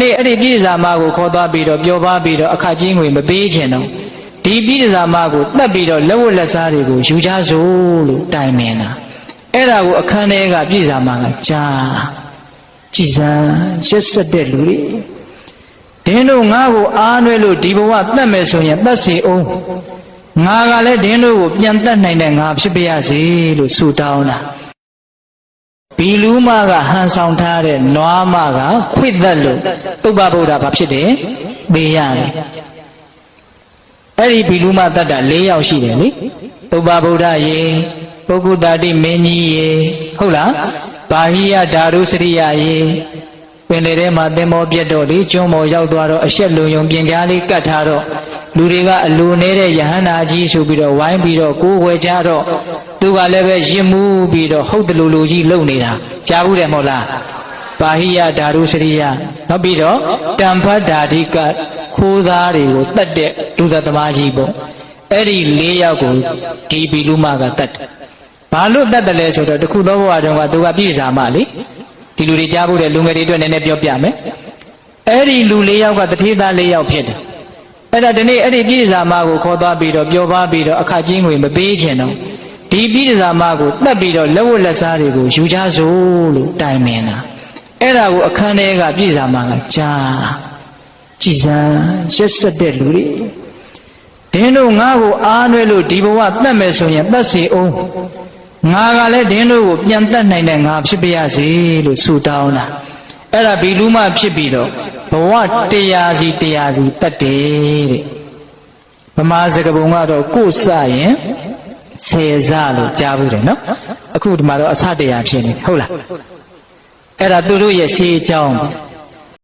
နေ့အဲ့ဒီပြည့်စာမကိုခေါ်သွားပြီးတော့ပြောပါပြီးတော့အခါချင်းငွေမပေးချင်တော့ဒီပြည့်စာမကိုတတ်ပြီးတော့လက်ဝတ်လက်စားတွေကိုယူကြစို့လို့တိုင်ပင်တာအဲ့ဒါကိုအခန်းထဲကပြည့်စာမကကြားကြည်စမ်းရက်ဆက်တဲ့လူတွေဒင်းတို့ငါ့ကိုအားနွဲလို့ဒီဘဝတတ်မယ်ဆိုရင်တတ်စီအောင်ငါကလည်းဒင်းတို့ကိုပြန်တတ်နိုင်တဲ့ငါဖြစ်ပါရစေလို့ဆုတောင်းတာဘီလူမကဟန်ဆောင်ထားတဲ့နွားမကခွေသက်လို့သုဘဗုဒ္ဓဘာဖြစ်တယ်ပေးရတယ်အဲ့ဒီဘီလူမတတ်တာ၄ယောက်ရှိတယ်လေသုဘဗုဒ္ဓရေပုဂ္ဂုတာတိမင်းကြီးရေဟုတ်လားဘာဟိယဓာရုစရိယရေပင်လေထဲမှာသင်္ဘောပြတ်တော့လေကျွန်းပေါ်ရောက်သွားတော့အရှက်လုံယုံပြင်ကြားလေးကတ်ထားတော့လူတွေကအလိုနေတဲ့ယဟန္တာကြီးဆိုပြီးတော့ဝိုင်းပြီးတော့ကိုးဝယ်ကြတော့သူကလည်းပဲရင်မှုပြီးတော့ဟုတ်တယ်လူကြီးလုံနေတာကြားဘူးတယ်မဟုတ်လားပါဟိယဓာရုစရိယနောက်ပြီးတော့တံဖတ်ဓာတိကခိုးသားတွေကိုတတ်တဲ့လူသမားကြီးပေါ့အဲ့ဒီ၄ယောက်ကိုဒီဘီလူမကတတ်တယ်ဘာလို့တတ်တယ်လဲဆိုတော့တခုသောဘဝတုန်းကသူကပြည့်စာမလေဒီလူတွေကြားဖို့တဲ့လူငယ်တွေအတွက်နည်းနည်းပြောပြမယ်အဲ့ဒီလူ၄ယောက်ကတထေးသား၄ယောက်ဖြစ်တယ်အဲ့ဒါဒီနေ့အဲ့ဒီပြည့်စာမကိုခေါ်သွားပြီးတော့ပြောပါပြီးတော့အခါချင်းငွေမပေးချင်တော့ဒီပြည့်စာမကိုတတ်ပြီးတော့လက်ဝတ်လက်စားတွေကိုယူကြစို့လို့တိုင်ပင်တာအဲ့ဒါကိုအခန်းထဲကပြည့်စာမကကြားကြည်စမ်းရက်ဆက်တဲ့လူတွေဒင်းတို့ငါ့ကိုအားနွဲလို့ဒီဘဝတတ်မယ်ဆိုရင်တတ်စီအောင်ငါကလည်းဒင်းတို့ကိုပြန်တတ်နိုင်တဲ့ငါဖြစ်ပါရစေလို့ဆုတောင်းတာအဲ့ဒါဘီလူမဖြစ်ပြီးတော့ဘဝတရားစီတတ်တယ်တဲ့ဗမာစကားပုံကတော့ကိုယ်စရင်ဆယ်စလို့ကြားဘူးတယ်နော်အခုဒီမှာတော့အစတရားဖြစ်နေဟုတ်လားအဲ့ဒါသူတို့ရဲ့ရှေးအကြောင်း